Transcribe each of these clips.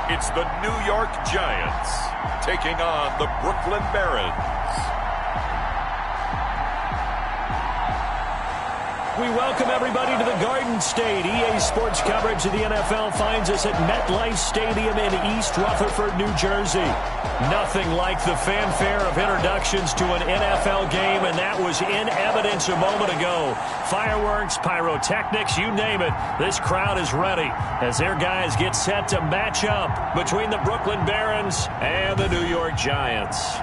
It's the New York Giants taking on the Brooklyn Barons. We welcome everybody to the Garden State. EA Sports coverage of the NFL finds us at MetLife Stadium in East Rutherford, New Jersey. Nothing like the fanfare of introductions to an NFL game, and that was in evidence a moment ago. Fireworks, pyrotechnics, you name it. This crowd is ready as their guys get set to match up between the Brooklyn Barons and the New York Giants.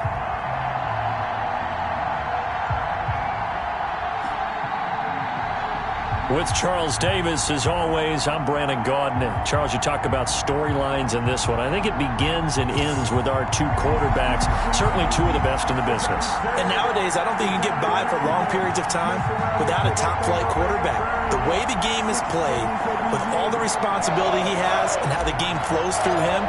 With Charles Davis, as always, I'm Brandon Gaudin. Charles, you talk about storylines in this one. I think it begins and ends with our two quarterbacks, certainly two of the best in the business. And nowadays, I don't think you can get by for long periods of time without a top-flight quarterback. The way the game is played, with all the responsibility he has and how the game flows through him,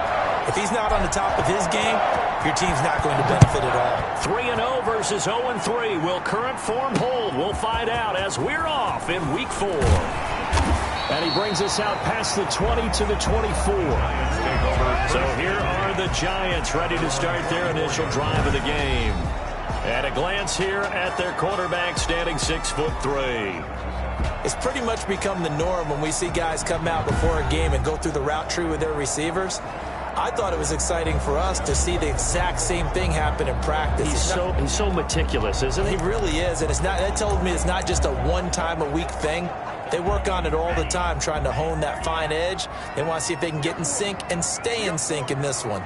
if he's not on the top of his game, your team's not going to benefit at all. 3-0 versus 0-3. Will current form hold? We'll find out as we're off in Week 4. And he brings us out past the 20 to the 24. So here are the Giants ready to start their initial drive of the game. At a glance here at their quarterback, standing 6'3". It's pretty much become the norm when we see guys come out before a game and go through the route tree with their receivers. I thought it was exciting for us to see the exact same thing happen in practice. He's so meticulous, isn't he? He really is, and that tells me it's not just a one-time-a-week thing. They work on it all the time, trying to hone that fine edge. They want to see if they can get in sync and stay in sync in this one.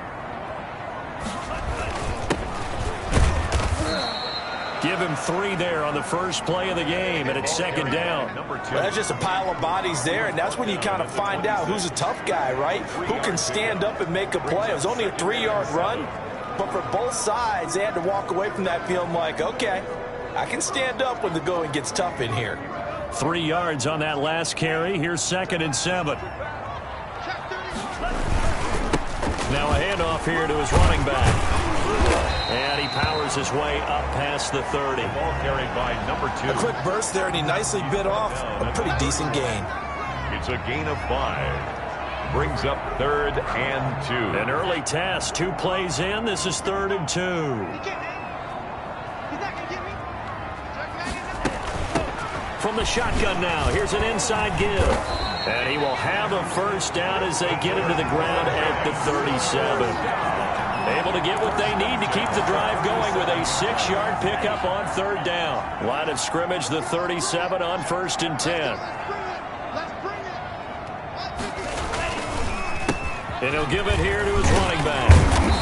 Give him 3 there on the first play of the game, and it's second down. Well, that's just a pile of bodies there, and that's when you kind of find out who's a tough guy, right? Who can stand up and make a play. It was only a 3-yard run, but for both sides, they had to walk away from that feeling like, okay, I can stand up when the going gets tough in here. 3 yards on that last carry. Here's 2nd and 7. Now a handoff here to his running back. And he powers his way up past the 30. Ball carried by number 2. A quick burst there, and he nicely bit off a pretty decent gain. It's a gain of 5. Brings up 3rd and 2. An early test. 2 plays in. This is 3rd and 2. From the shotgun now. Here's an inside give. And he will have a first down as they get into the ground at the 37. Able to get what they need to keep the drive going with a 6-yard pickup on 3rd down. Line of scrimmage, the 37 on 1st and 10. And he'll give it here to his running back.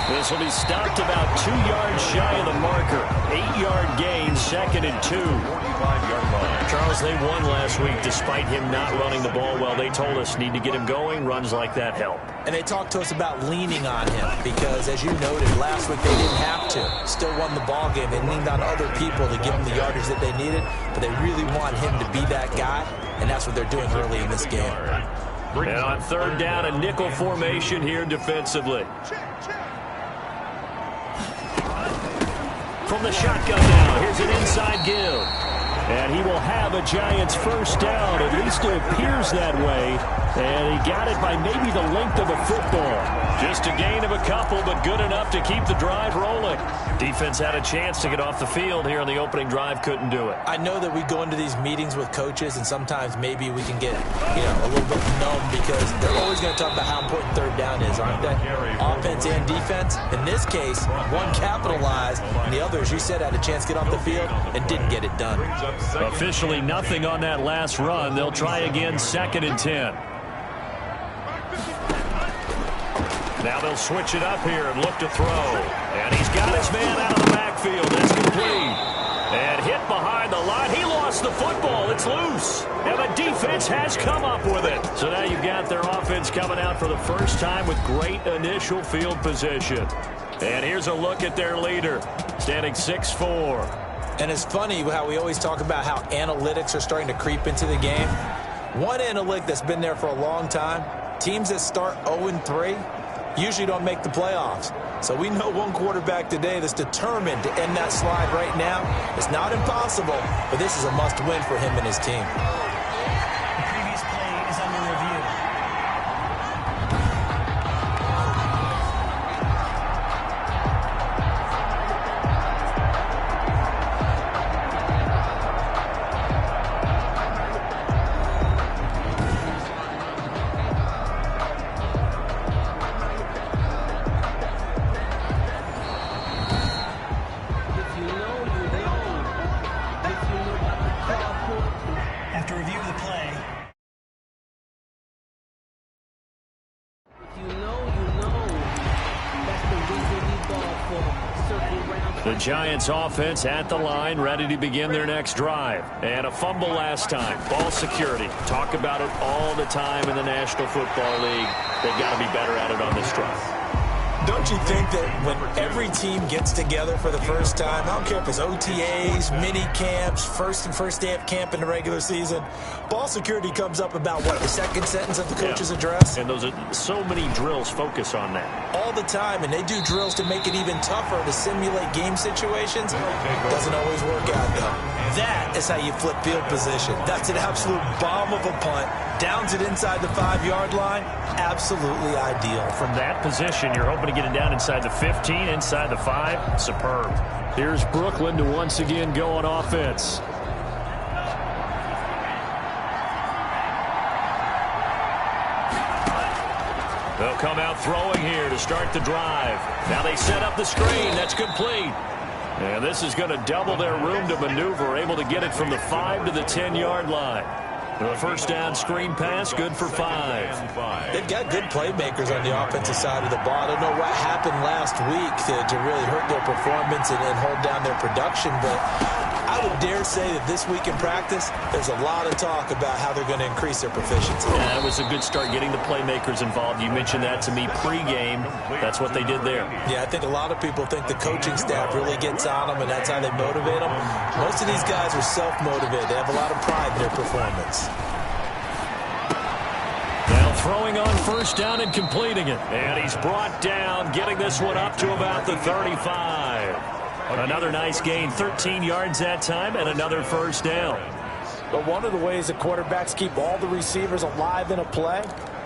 This will be stopped about 2 yards shy of the marker. 8-yard gain, 2nd and 2. 45-yard line. Charles, they won last week despite him not running the ball well. They told us need to get him going. Runs like that help. And they talked to us about leaning on him because, as you noted, last week they didn't have to. Still won the ball game. They leaned on other people to give them the yardage that they needed, but they really want him to be that guy, and that's what they're doing early in this game. And on 3rd down, a nickel formation here defensively. From the shotgun now, here's an inside give. And he will have a Giants first down. At least it appears that way. And he got it by maybe the length of a football. Just a gain of a couple, but good enough to keep the drive rolling. Defense had a chance to get off the field here on the opening drive, couldn't do it. I know that we go into these meetings with coaches, and sometimes maybe we can get, a little bit numb because they're always going to talk about how important 3rd down is, aren't they? Offense and defense. In this case, one capitalized, and the other, as you said, had a chance to get off the field and didn't get it done. Officially nothing on that last run. They'll try again, 2nd and 10. Now they'll switch it up here and look to throw. And he's got his man out of the backfield. It's complete. And hit behind the line. He lost the football. It's loose. And the defense has come up with it. So now you've got their offense coming out for the first time with great initial field position. And here's a look at their leader, standing 6'4". And it's funny how we always talk about how analytics are starting to creep into the game. One analytic that's been there for a long time, teams that start 0-3 usually don't make the playoffs. So we know one quarterback today that's determined to end that slide right now. It's not impossible, but this is a must-win for him and his team. The previous play is under review. The Giants offense at the line, ready to begin their next drive. And a fumble last time. Ball security. Talk about it all the time in the National Football League. They've got to be better at it on this drive. Don't you think that when every team gets together for the first time, I don't care if it's OTAs, mini camps, first day of camp in the regular season, ball security comes up about, what, the second sentence of the coach's address? And those are so many drills focus on that. All the time, and they do drills to make it even tougher to simulate game situations. Doesn't always work out, though. That is how you flip field position. That's an absolute bomb of a punt. Downs it inside the 5-yard line. Absolutely ideal. From that position, you're hoping to get it down inside the 15, inside the 5. Superb. Here's Brooklyn to once again go on offense. They'll come out throwing here to start the drive. Now they set up the screen. That's complete. And this is going to double their room to maneuver, able to get it from the 5 to the 10-yard line. The first down screen pass, good for 5. They've got good playmakers on the offensive side of the ball. I don't know what happened last week to really hurt their performance and hold down their production, but I would dare say that this week in practice, there's a lot of talk about how they're going to increase their proficiency. Yeah, that was a good start getting the playmakers involved. You mentioned that to me pregame. That's what they did there. Yeah, I think a lot of people think the coaching staff really gets on them, and that's how they motivate them. Most of these guys are self-motivated. They have a lot of pride in their performance. Now throwing on first down and completing it. And he's brought down, getting this one up to about the 35. Another nice gain, 13 yards that time, and another first down. But one of the ways that quarterbacks keep all the receivers alive in a play,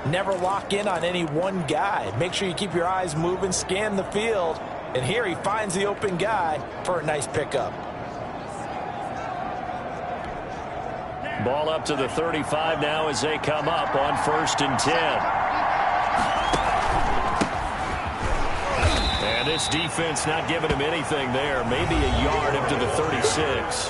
never lock in on any one guy. Make sure you keep your eyes moving, scan the field, and here he finds the open guy for a nice pickup. Ball up to the 35 now as they come up on 1st and 10. And this defense not giving him anything there. Maybe a yard up to the 36.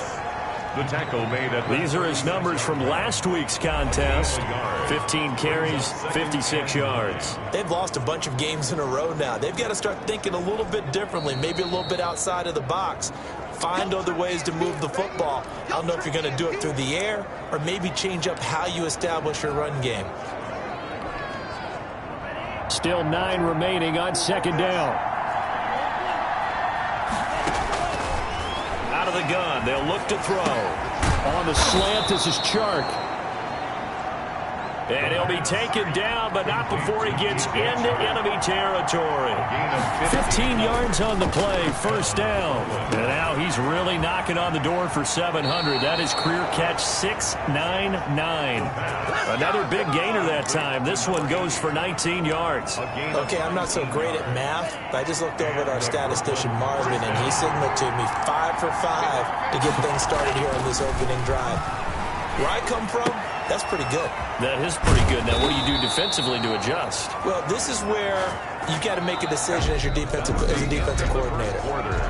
The tackle made at These are his numbers from last week's contest. 15 carries, 56 yards. They've lost a bunch of games in a row now. They've got to start thinking a little bit differently, maybe a little bit outside of the box. Find other ways to move the football. I don't know if you're going to do it through the air or maybe change up how you establish your run game. Still 9 remaining on 2nd down. Out of the gun, they'll look to throw. On the slant, this is Chark. And he'll be taken down, but not before he gets into enemy territory. 15 yards on the play, first down. And now he's really knocking on the door for 700. That is career catch 699. Another big gainer that time. This one goes for 19 yards. Okay, I'm not so great at math, but I just looked over at our statistician Marvin, and he signaled to me 5 for 5 to get things started here on this opening drive. Where I come from, that's pretty good. That is pretty good. Now, what do you do defensively to adjust? Well, this is where you've got to make a decision as a defensive coordinator.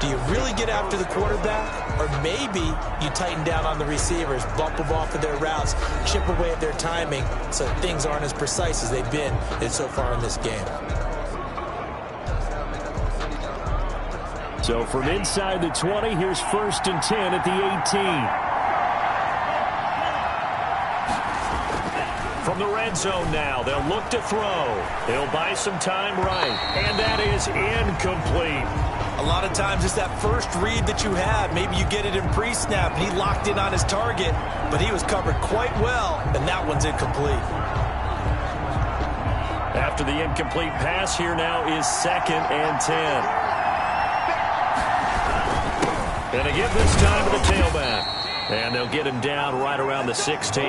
Do you really get after the quarterback, or maybe you tighten down on the receivers, bump them off of their routes, chip away at their timing so things aren't as precise as they've been so far in this game? So from inside the 20, here's 1st and 10 at the 18. From the red zone now, they'll look to throw. They'll buy some time right, and that is incomplete. A lot of times it's that first read that you have. Maybe you get it in pre-snap, and he locked in on his target, but he was covered quite well, and that one's incomplete. After the incomplete pass, here now is 2nd and 10. And again this time to the tailback. And they'll get him down right around the 16.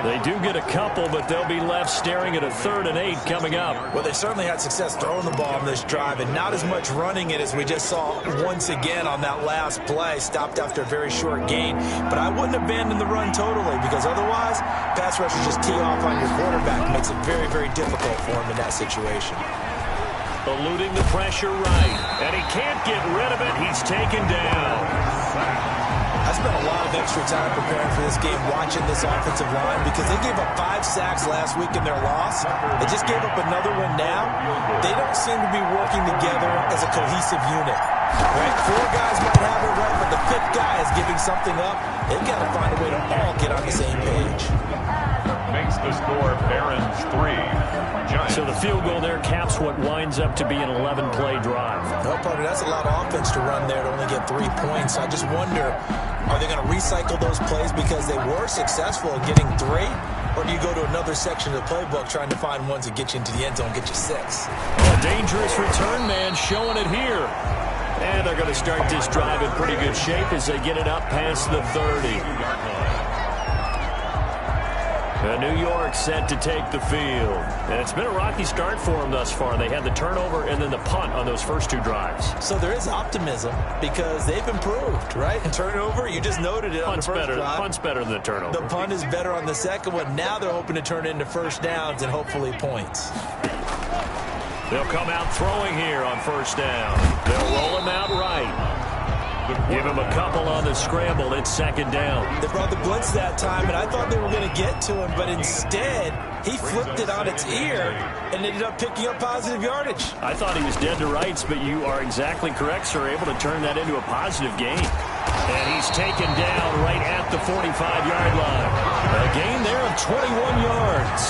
They do get a couple, but they'll be left staring at a 3rd and 8 coming up. Well, they certainly had success throwing the ball on this drive, and not as much running it as we just saw once again on that last play. Stopped after a very short gain. But I wouldn't abandon the run totally, because otherwise, pass rushers just tee off on your quarterback. It makes it very, very difficult for him in that situation. Eluding the pressure right, and he can't get rid of it. He's taken down. That's spent a lot of extra time preparing for this game, watching this offensive line, because they gave up 5 sacks last week in their loss. They just gave up another one now. They don't seem to be working together as a cohesive unit. Right? 4 guys might have it right, but the 5th guy is giving something up. They've got to find a way to all get on the same page. Makes the score Barons 3. Giants. So the field goal there caps what winds up to be an 11-play drive. No, partner, that's a lot of offense to run there to only get 3 points. I just wonder, are they going to recycle those plays because they were successful in getting 3? Or do you go to another section of the playbook trying to find ones that get you into the end zone, get you 6? A dangerous return man showing it here. And they're going to start this drive in pretty good shape as they get it up past the 30. New York set to take the field. And it's been a rocky start for them thus far. They had the turnover and then the punt on those first 2 drives. So there is optimism because they've improved, right? And turnover, you just noted it on the first drive. Punt's better than the turnover. The punt is better on the second one. Now they're hoping to turn it into first downs and hopefully points. They'll come out throwing here on first down. They'll roll him out right. Give him a couple on the scramble. It's second down. They brought the blitz that time, and I thought they were going to get to him, but instead, he flipped it on its ear and ended up picking up positive yardage. I thought he was dead to rights, but you are exactly correct, sir. Able to turn that into a positive gain. And he's taken down right at the 45-yard line. A gain there of 21 yards.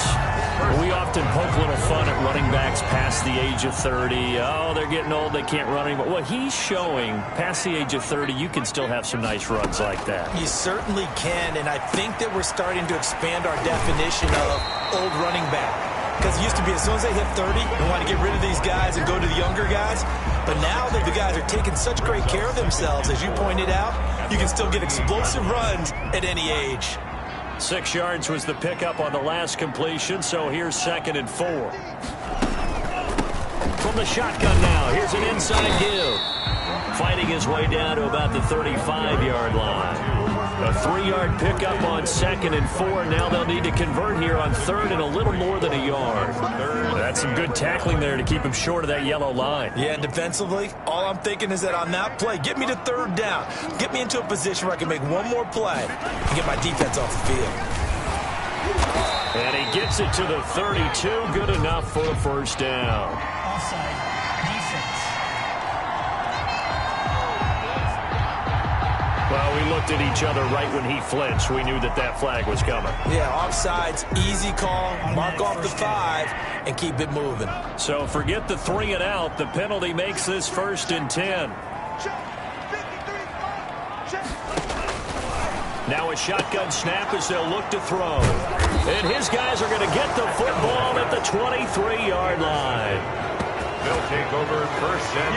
We often poke a little fun at running backs past the age of 30. Oh, they're getting old, they can't run anymore. Well, he's showing past the age of 30, you can still have some nice runs like that. You certainly can, and I think that we're starting to expand our definition of old running back. Because it used to be as soon as they hit 30, we want to get rid of these guys and go to the younger guys. But now that the guys are taking such great care of themselves, as you pointed out, you can still get explosive runs at any age. 6 yards was the pickup on the last completion, so here's 2nd and 4. From the shotgun now, here's an inside give. Fighting his way down to about the 35-yard line. A 3-yard pickup on 2nd and 4. Now they'll need to convert here on 3rd and a little more than a yard. That's some good tackling there to keep him short of that yellow line. Yeah, and defensively, all I'm thinking is that on that play, get me to 3rd down. Get me into a position where I can make one more play and get my defense off the field. And he gets it to the 32. Good enough for a first down. Offside. Defense. Well, we looked at each other right when he flinched. We knew that that flag was coming. Yeah, offsides, easy call, mark off the 5, and keep it moving. So forget the 3 and out. The penalty makes this 1st and 10. Now a shotgun snap as they'll look to throw. And his guys are going to get the football at the 23-yard line. They'll take over 1st and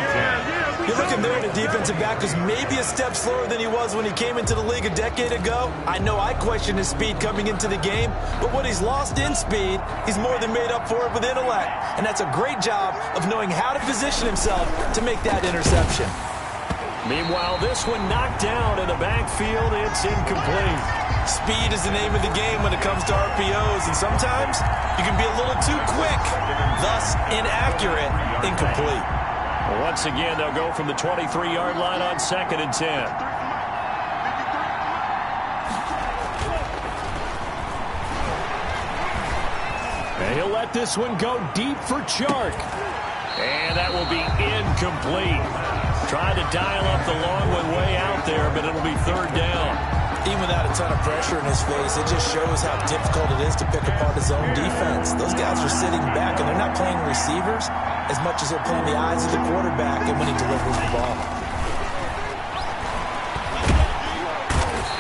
10. You're looking there at a defensive back who's maybe a step slower than he was when he came into the league a decade ago. I know I questioned his speed coming into the game, but what he's lost in speed, he's more than made up for it with intellect. And that's a great job of knowing how to position himself to make that interception. Meanwhile, this one knocked down in the backfield. It's incomplete. Speed is the name of the game when it comes to RPOs, and sometimes you can be a little too quick, thus inaccurate, incomplete. Well, once again, they'll go from the 23-yard line on 2nd and 10. And he'll let this one go deep for Chark. And that will be incomplete. Tried to dial up the long one way out there, but it'll be 3rd down. Even without a ton of pressure in his face, it just shows how difficult it is to pick apart his own defense. Those guys are sitting back, and they're not playing receivers as much as they're playing the eyes of the quarterback and when he delivers the ball.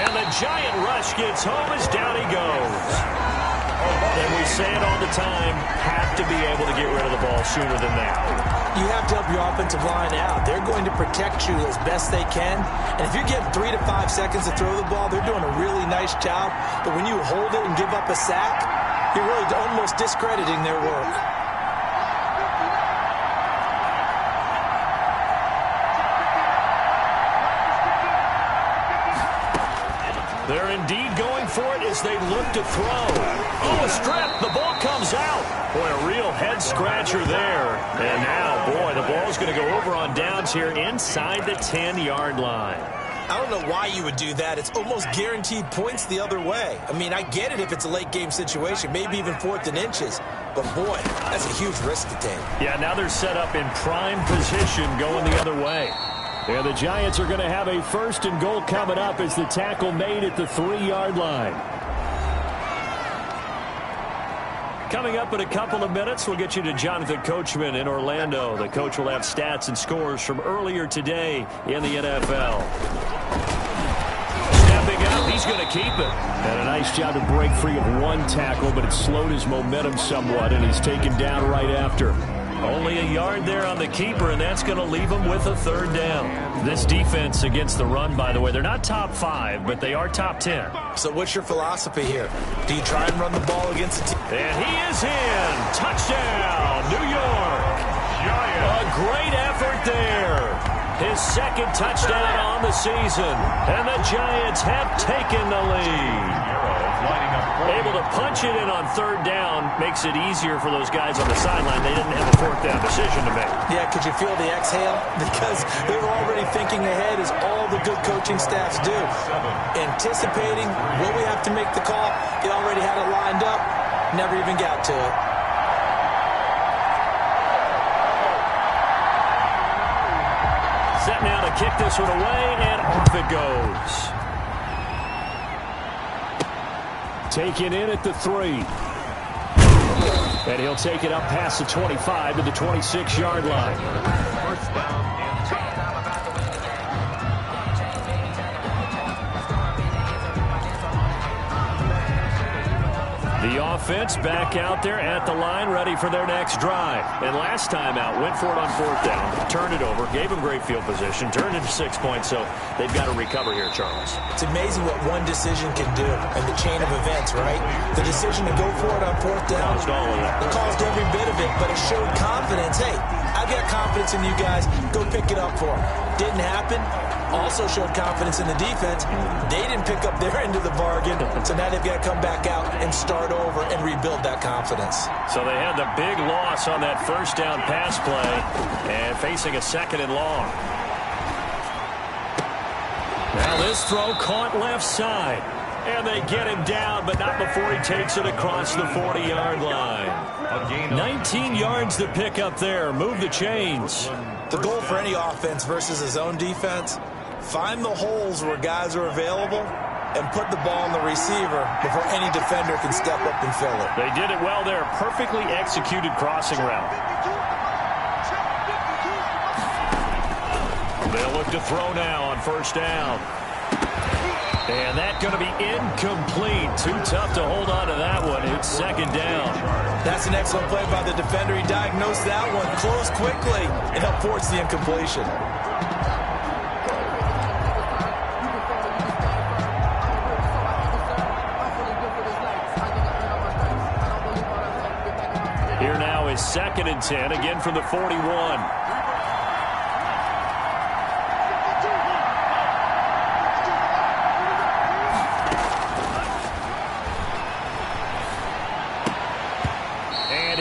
And the giant rush gets home as down he goes. And we say it all the time, have to be able to get rid of the ball sooner than that. You have to help your offensive line out. They're going to protect you as best they can. And if you're getting 3 to 5 seconds to throw the ball, they're doing a really nice job. But when you hold it and give up a sack, you're really almost discrediting their work. They're indeed going for it as they look to throw. Oh, a strip. The ball comes out. Boy, a real head-scratcher there. And now, boy, the ball's going to go over on downs here inside the 10-yard line. I don't know why you would do that. It's almost guaranteed points the other way. I mean, I get it if it's a late-game situation, maybe even 4th and inches. But, boy, that's a huge risk to take. Yeah, now they're set up in prime position going the other way. And the Giants are going to have a 1st and goal coming up as the tackle made at the 3-yard line. Coming up in a couple of minutes, we'll get you to Jonathan Coachman in Orlando. The coach will have stats and scores from earlier today in the NFL. Stepping up, he's going to keep it. And a nice job to break free of one tackle, but it slowed his momentum somewhat, and he's taken down right after. Only a yard there on the keeper, and that's going to leave him with a 3rd down. This defense against the run, by the way, they're not top 5, but they are top 10. So what's your philosophy here? Do you try and run the ball against the team? And he is in. Touchdown, New York. A great effort there. His 2nd touchdown on the season. And the Giants have taken the lead. Able to punch it in on 3rd down makes it easier for those guys on the sideline. They didn't have a 4th down decision to make. Yeah, could you feel the exhale? Because they were already thinking ahead, as all the good coaching staffs do. Anticipating, will we have to make the call? They already had it lined up. Never even got to it. Set now to kick this one away, and off it goes. Taken in at the 3. And he'll take it up past the 25 to the 26-yard line. First down and 10. The offense back out there at the line, ready for their next drive. And last time out, went for it on 4th down, turned it over, gave them great field position, turned it to 6 points, so they've got to recover here, Charles. It's amazing what one decision can do and the chain of events, right? The decision to go for it on 4th down Caused all of that. It caused every bit of it, but it showed confidence. Hey, I've got confidence in you guys. Go pick it up for them. Didn't happen. Also showed confidence in the defense. They didn't pick up their end of the bargain, so now they've got to come back out and start over and rebuild that confidence. So they had the big loss on that 1st down pass play and facing a 2nd and long. Now this throw caught left side. And they get him down, but not before he takes it across the 40-yard line. 19 yards to pick up there. Move the chains. The goal for any offense versus his own defense, find the holes where guys are available and put the ball on the receiver before any defender can step up and fill it. They did it well there. Perfectly executed crossing route. They'll look to throw now on 1st down. And that's going to be incomplete. Too tough to hold on to that one. It's 2nd down. That's an excellent play by the defender. He diagnosed that one, closed quickly, and helped force the incompletion. Here now is 2nd and 10, again from the 41.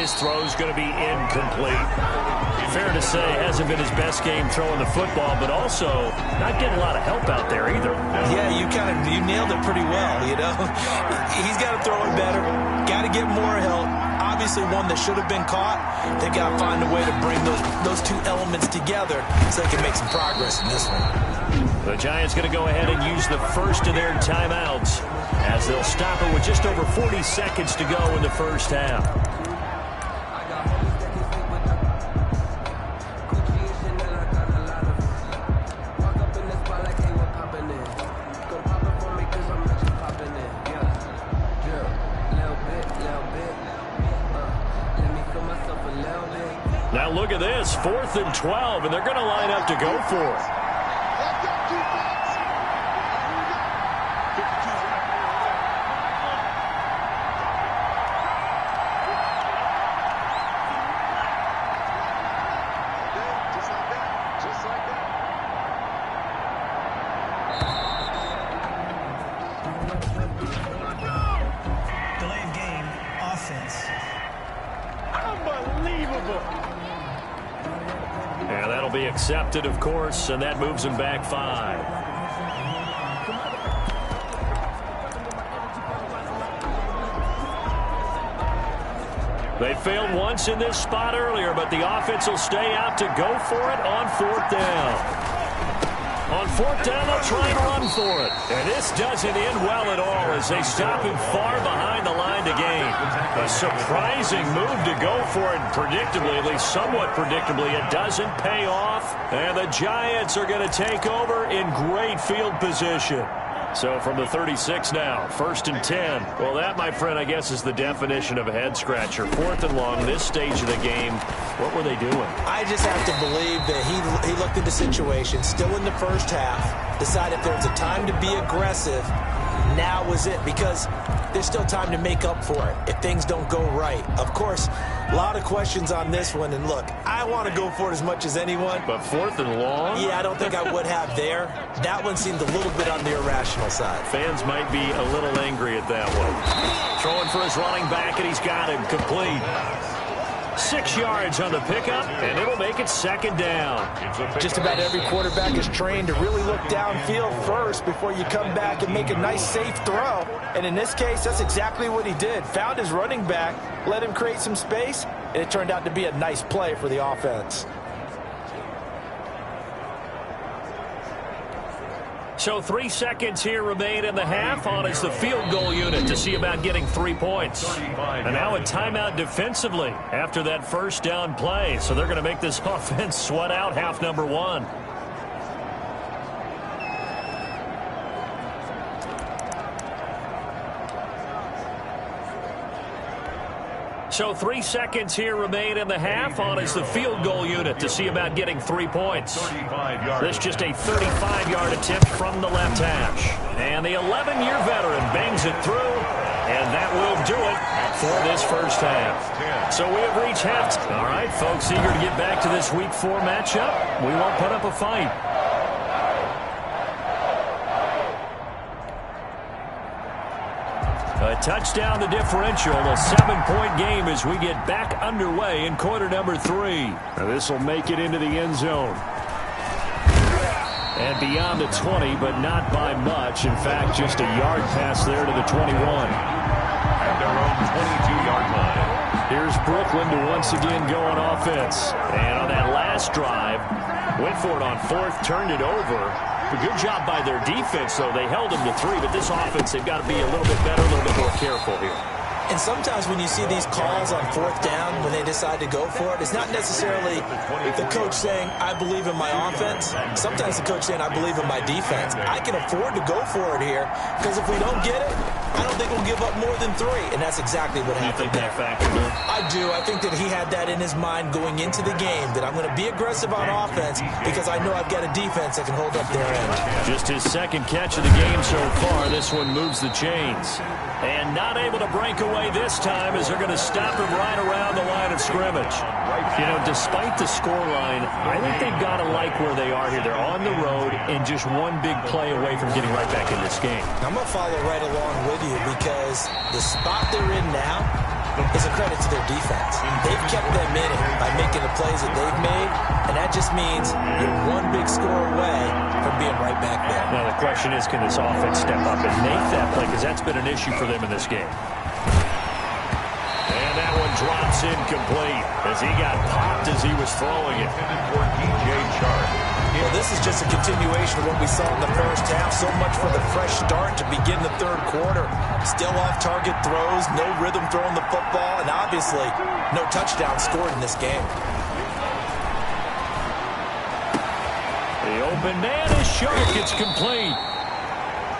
His throw's going to be incomplete. Fair to say, hasn't been his best game throwing the football, but also not getting a lot of help out there either. Yeah, you nailed it pretty well, you know. He's got to throw it better. Got to get more help. Obviously one that should have been caught. They got to find a way to bring those two elements together so they can make some progress in this one. The Giants going to go ahead and use the first of their timeouts as they'll stop it with just over 40 seconds to go in the 1st half. Now look at this, 4th and 12, and they're going to line up to go for it. Delayed game, offense. And that'll be accepted, of course, and that moves him back 5. They failed once in this spot earlier, but the offense will stay out to go for it on 4th down. On 4th down, they'll try and run for it. And this doesn't end well at all as they stop him far behind the line to gain. A surprising move to go for it predictably, at least somewhat predictably. It doesn't pay off. And the Giants are going to take over in great field position. So from the 36 now, 1st and 10. Well, that, my friend, I guess is the definition of a head-scratcher. 4th and long, this stage of the game. What were they doing? I just have to believe that he looked at the situation, still in the first half, decided if there was a time to be aggressive, now was it, because there's still time to make up for it if things don't go right. Of course, a lot of questions on this one, and look, I want to go for it as much as anyone. But 4th and long? Yeah, I don't think I would have there. That one seemed a little bit on the irrational side. Fans might be a little angry at that one. Throwing for his running back, and he's got him complete. 6 yards on the pickup, and it'll make it 2nd down. Just about every quarterback is trained to really look downfield first before you come back and make a nice, safe throw. And in this case, that's exactly what he did. Found his running back, let him create some space, and it turned out to be a nice play for the offense. So 3 seconds here remain in the half. On is the field goal unit to see about getting 3 points. And now a timeout defensively after that 1st down play. So they're going to make this offense sweat out half number 1. So 3 seconds here remain in the half. On is the field goal unit to see about getting 3 points. This just a 35-yard attempt from the left hash. And the 11-year veteran bangs it through. And that will do it for this first half. So we have reached halftime. All right, folks, eager to get back to this Week 4 matchup. We won't put up a fight. A touchdown the differential, a 7-point game as we get back underway in quarter number 3. Now this will make it into the end zone. And beyond the 20, but not by much. In fact, just a yard pass there to the 21. At their own 22-yard line. Here's Brooklyn to once again go on offense. And on that last drive, went for it on 4th, turned it over. A good job by their defense, though. They held them to 3, but this offense, they've got to be a little bit better, a little bit more careful here. And sometimes when you see these calls on 4th down, when they decide to go for it, it's not necessarily the coach saying, I believe in my offense. Sometimes the coach saying, I believe in my defense. I can afford to go for it here, because if we don't get it, I don't think we'll give up more than 3. And that's exactly what happened there. I do. I think that he had that in his mind going into the game, that I'm going to be aggressive on offense because I know I've got a defense that can hold up their end. Just his 2nd catch of the game so far. This one moves the chains. And not able to break away this time as they're going to stop him right around the line of scrimmage. You know, despite the scoreline, I think they've got to like where they are here. They're on the road and just one big play away from getting right back in this game. I'm going to follow right along with you because the spot they're in now is a credit to their defense. They've kept them in it by making the plays that they've made, and that just means you're one big score away from being right back there. Now the question is, can this offense step up and make that play, because that's been an issue for them in this game. And that one drops incomplete as he got popped as he was throwing it. For DJ Chark. Well, this is just a continuation of what we saw in the first half. So much for the fresh start to begin the 3rd quarter. Still off-target throws, no rhythm throwing the football, and obviously no touchdown scored in this game. The open man is Chark. It's complete.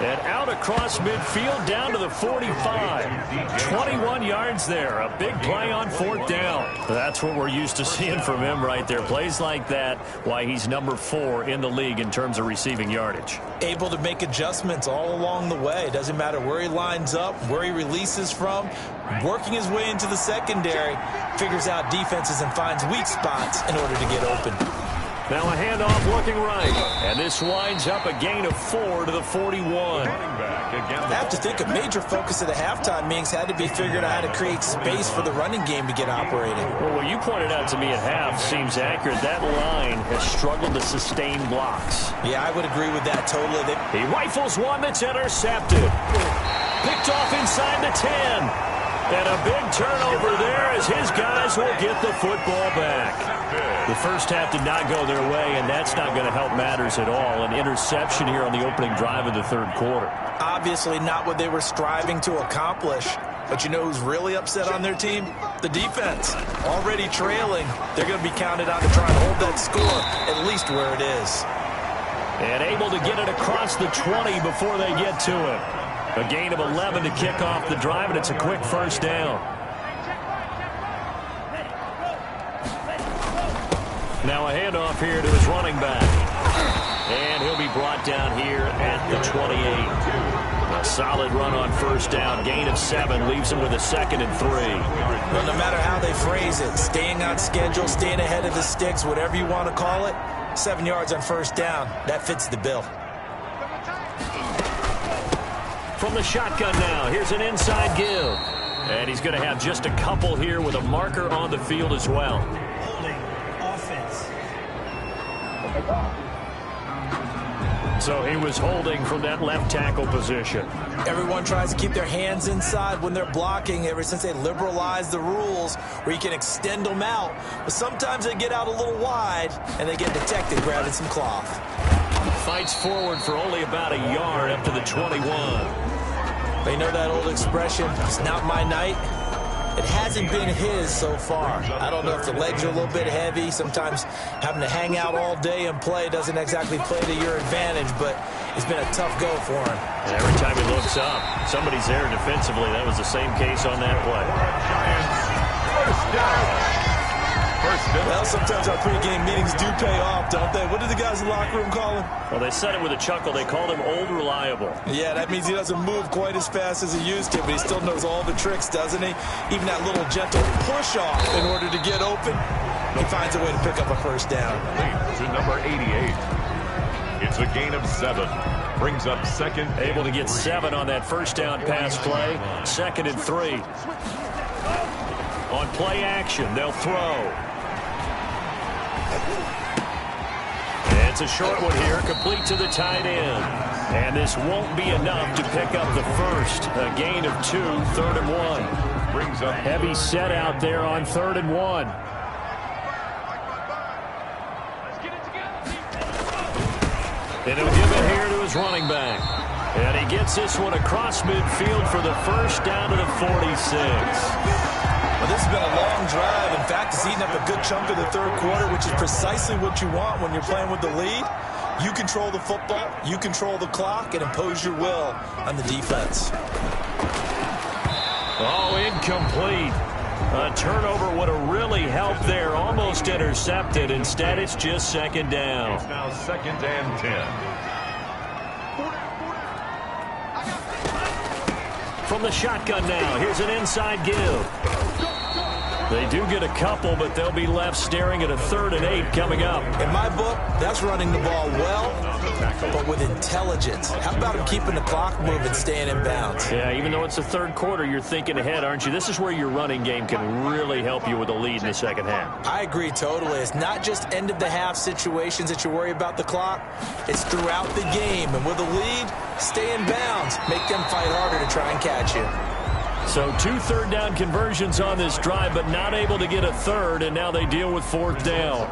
And out across midfield down to the 45. 21 yards there. A big play on 4th down. That's what we're used to seeing from him right there. Plays like that, why he's number 4 in the league in terms of receiving yardage. Able to make adjustments all along the way. Doesn't matter where he lines up, where he releases from. Working his way into the secondary. Figures out defenses and finds weak spots in order to get open. Now a handoff looking right. And this winds up a gain of 4 to the 41. I have to think a major focus of the halftime meetings had to be figuring out how to create space for the running game to get operating. Well, what you pointed out to me at half seems accurate. That line has struggled to sustain blocks. Yeah, I would agree with that totally. He rifles one that's intercepted. Picked off inside the 10. And a big turnover there as his guys will get the football back. The first half did not go their way, and that's not going to help matters at all. An interception here on the opening drive of the third quarter. Obviously not what they were striving to accomplish. But you know who's really upset on their team? The defense. Already trailing. They're going to be counted on to try and hold that score at least where it is. And able to get it across the 20 before they get to it. A gain of 11 to kick off the drive, and it's a quick first down. Now a handoff here to his running back. And he'll be brought down here at the 28. A solid run on first down. Gain of 7 leaves him with a 2nd and 3. Well, no matter how they phrase it, staying on schedule, staying ahead of the sticks, whatever you want to call it, 7 yards on first down, that fits the bill. From the shotgun now, here's an inside give. And he's going to have just a couple here with a marker on the field as well. Holding offense. So he was holding from that left tackle position. Everyone tries to keep their hands inside when they're blocking ever since they liberalized the rules where you can extend them out. But sometimes they get out a little wide and they get detected grabbing some cloth. Fights forward for only about a yard up to the 21. They know that old expression, it's not my night. It hasn't been his so far. I don't know if the legs are a little bit heavy. Sometimes having to hang out all day and play doesn't exactly play to your advantage, but it's been a tough go for him. And every time he looks up, somebody's there defensively. That was the same case on that play. First down. Well, sometimes our pregame meetings do pay off, don't they? What did the guys in the locker room call him? Well, they said it with a chuckle. They called him Old Reliable. Yeah, that means he doesn't move quite as fast as he used to, but he still knows all the tricks, doesn't he? Even that little gentle push-off in order to get open, he finds a way to pick up a first down. To number 88. It's a gain of 7. Brings up 2nd. Able to get 7 on that first down pass play. 2nd and 3. On play action, they'll throw. It's a short one here, complete to the tight end. And this won't be enough to pick up the first. A gain of 2, 3rd and 1. Brings up heavy set out there on 3rd and 1. And he'll give it here to his running back. And he gets this one across midfield for the first down to the 46. Well, this has been a long drive. In fact, it's eaten up a good chunk of the third quarter, which is precisely what you want when you're playing with the lead. You control the football, you control the clock, and impose your will on the defense. Oh, incomplete. A turnover would have really helped there. Almost intercepted. Instead, it's just 2nd down. It's now 2nd and 10. From the shotgun now, here's an inside give. They do get a couple, but they'll be left staring at a 3rd and 8 coming up. In my book, that's running the ball well, but with intelligence. How about him keeping the clock moving, staying in bounds? Yeah, even though it's the third quarter, you're thinking ahead, aren't you? This is where your running game can really help you with a lead in the second half. I agree totally. It's not just end-of-the-half situations that you worry about the clock. It's throughout the game. And with a lead, stay in bounds. Make them fight harder to try and catch you. So 2 third-down conversions on this drive, but not able to get a third, and now they deal with 4th down.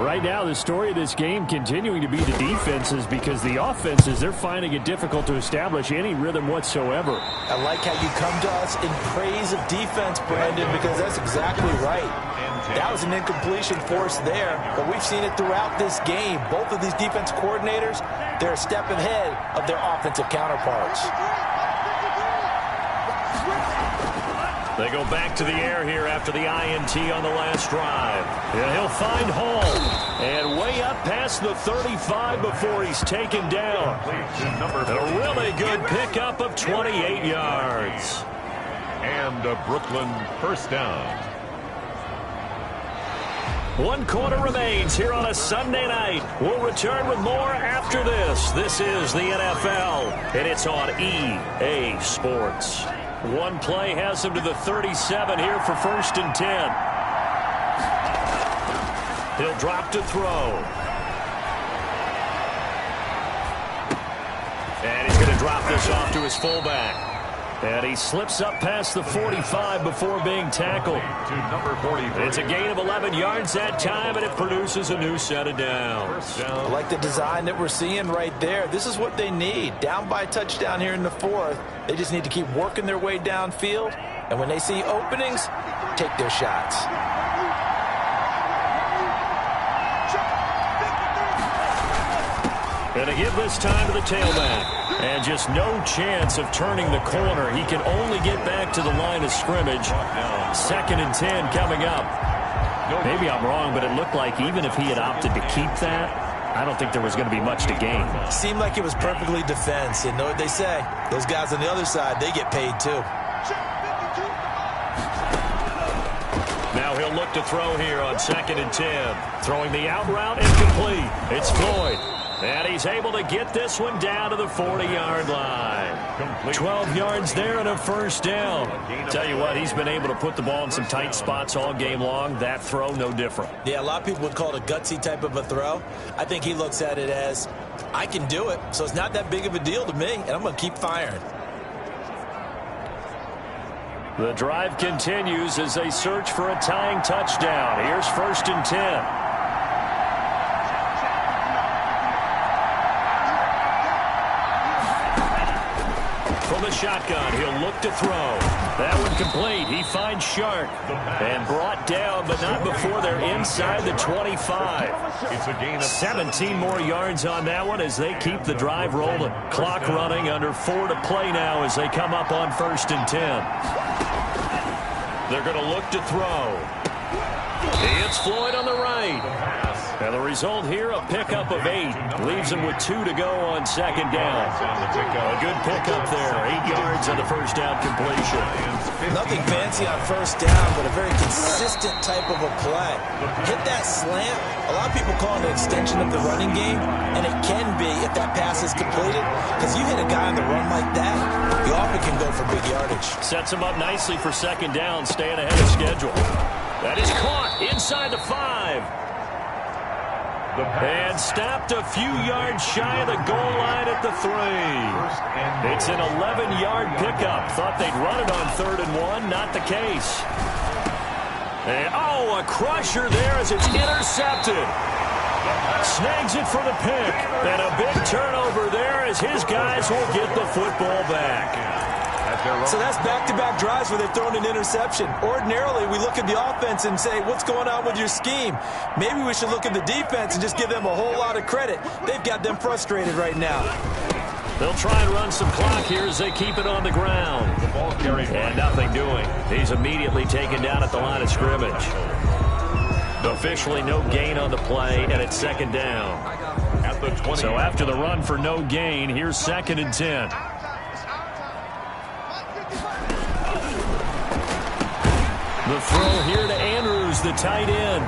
Right now, the story of this game continuing to be the defenses, because the offenses, they're finding it difficult to establish any rhythm whatsoever. I like how you come to us in praise of defense, Brandon, because that's exactly right. That was an incompletion force there, but we've seen it throughout this game. Both of these defense coordinators, they're a step ahead of their offensive counterparts. They go back to the air here after the INT on the last drive. Yeah, he'll find Hall. And way up past the 35 before he's taken down. A really good pickup of 28 yards. And a Brooklyn first down. 1 quarter remains here on a Sunday night. We'll return with more after this. This is the NFL, and it's on EA Sports. One play has him to the 37 here for 1st and 10. He'll drop to throw. And he's going to drop this off to his fullback. And he slips up past the 45 before being tackled. To number 43. It's a gain of 11 yards that time, and it produces a new set of downs. I like the design that we're seeing right there. This is what they need. Down by a touchdown here in the fourth. They just need to keep working their way downfield. And when they see openings, take their shots. Going to give this time to the tailback. And just no chance of turning the corner. He can only get back to the line of scrimmage. 2nd and 10 coming up. Maybe I'm wrong, but it looked like even if he had opted to keep that, I don't think there was going to be much to gain. Seemed like it was perfectly defense. And know what they say? Those guys on the other side, they get paid too. Now he'll look to throw here on 2nd and 10. Throwing the out route incomplete. It's Floyd. And he's able to get this one down to the 40-yard line. 12 yards there and a first down. Tell you what, he's been able to put the ball in some tight spots all game long. That throw, no different. Yeah, a lot of people would call it a gutsy type of a throw. I think he looks at it as, I can do it, so it's not that big of a deal to me, and I'm going to keep firing. The drive continues as they search for a tying touchdown. Here's 1st and 10. From the shotgun, he'll look to throw. That one complete. He finds Shark and brought down, but not before they're inside the 25. It's a gain of 17 more yards on that one as they keep the drive rolling. Clock running, under 4 to play now as they come up on 1st and 10. They're going to look to throw. It's Floyd on the right. And the result here, a pickup of 8. Leaves him with 2 to go on 2nd down. A good pickup there. 8 yards on the first down completion. Nothing fancy on 1st down, but a very consistent type of a play. Hit that slant. A lot of people call it an extension of the running game, and it can be if that pass is completed. Because you hit a guy on the run like that, you often can go for big yardage. Sets him up nicely for 2nd down, staying ahead of schedule. That is caught inside the 5. And stopped a few yards shy of the goal line at the 3. It's an 11-yard pickup. Thought they'd run it on 3rd and 1. Not the case. And, a crusher there as it's intercepted. Snags it for the pick. And a big turnover there as his guys will get the football back. So that's back-to-back drives where they've thrown an interception. Ordinarily, we look at the offense and say, what's going on with your scheme? Maybe we should look at the defense and just give them a whole lot of credit. They've got them frustrated right now. They'll try and run some clock here as they keep it on the ground. And nothing doing. He's immediately taken down at the line of scrimmage. Officially no gain on the play, and it's 2nd down. at the 20. So after the run for no gain, here's 2nd and 10. The throw here to Andrews, the tight end.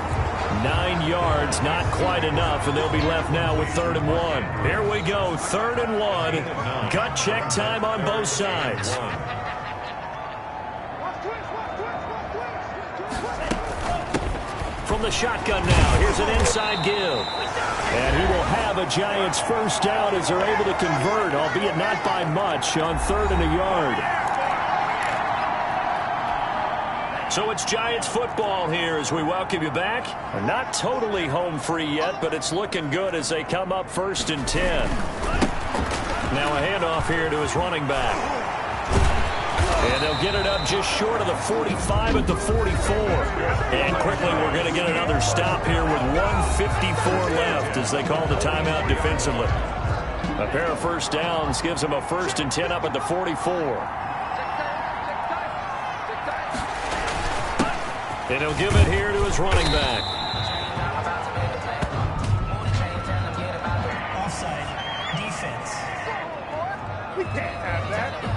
9 yards, not quite enough, and they'll be left now with 3rd and 1. Here we go, 3rd and 1. Gut check time on both sides. From the shotgun now, here's an inside give. And he will have a Giants first down as they're able to convert, albeit not by much, on 3rd and a yard. So it's Giants football here as we welcome you back. Not totally home free yet, but it's looking good as they come up 1st and 10. Now a handoff here to his running back. And they'll get it up just short of the 45 at the 44. And quickly we're going to get another stop here with 1:54 left as they call the timeout defensively. A pair of first downs gives them a 1st and 10 up at the 44. And he'll give it here to his running back. Offside. Defense. We can't have that.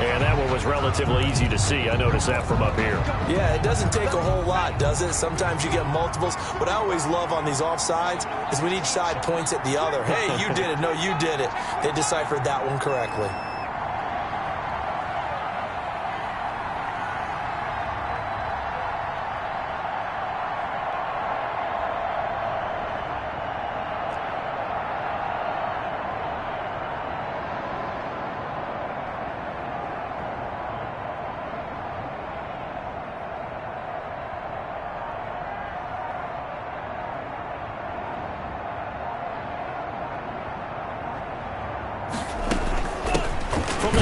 And that one was relatively easy to see. I noticed that from up here. Yeah, it doesn't take a whole lot, does it? Sometimes you get multiples. What I always love on these offsides is when each side points at the other. Hey, you did it. No, you did it. They deciphered that one correctly.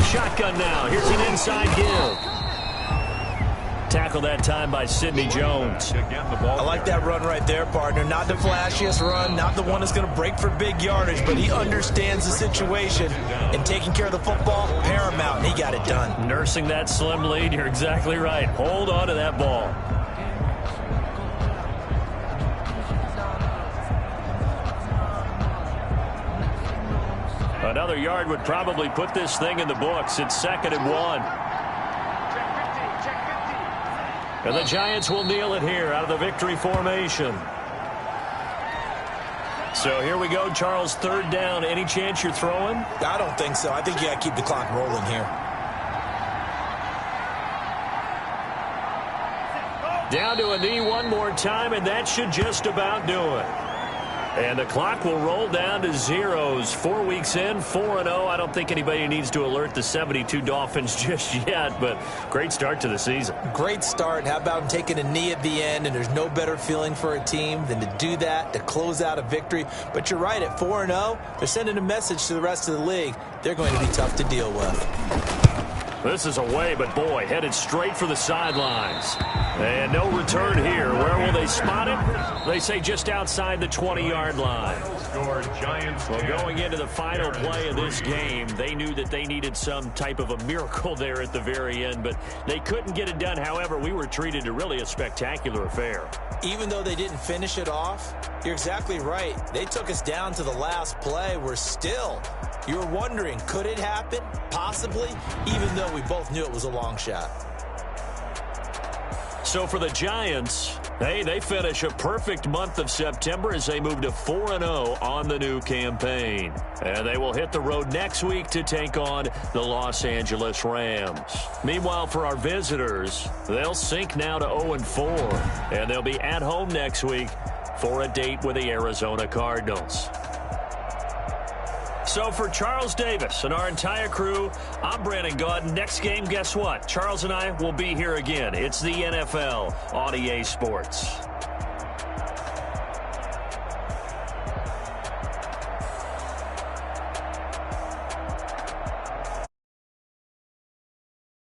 shotgun now. Here's an inside give. Tackle that time by Sidney Jones. I like that run right there, partner. Not the flashiest run, not the one that's going to break for big yardage, but he understands the situation, and taking care of the football, paramount, and he got it done. Nursing that slim lead, you're exactly right. Hold on to that ball. Another yard would probably put this thing in the books. It's 2nd and 1. And the Giants will kneel it here out of the victory formation. So here we go, Charles, 3rd down. Any chance you're throwing? I don't think so. I think you got to keep the clock rolling here. Down to a knee one more time, and that should just about do it. And the clock will roll down to zeros. 4 weeks in, 4-0. I don't think anybody needs to alert the 72 Dolphins just yet, but great start to the season. Great start. How about him taking a knee at the end? And there's no better feeling for a team than to do that, to close out a victory. But you're right, at 4-0, they're sending a message to the rest of the league. They're going to be tough to deal with. This is away, but boy, headed straight for the sidelines. And no return here. Where will they spot it? They say just outside the 20-yard line. Well, going into the final play of this game, they knew that they needed some type of a miracle there at the very end, but they couldn't get it done. However, we were treated to really a spectacular affair. Even though they didn't finish it off, you're exactly right. They took us down to the last play. We're still, you're wondering, could it happen? Possibly, even though we both knew it was a long shot. So for the Giants, hey, they finish a perfect month of September as they move to 4-0 on the new campaign. And they will hit the road next week to take on the Los Angeles Rams. Meanwhile, for our visitors, they'll sink now to 0-4. And they'll be at home next week for a date with the Arizona Cardinals. So for Charles Davis and our entire crew, I'm Brandon Gaudin. Next game, guess what? Charles and I will be here again. It's the NFL on EA Sports.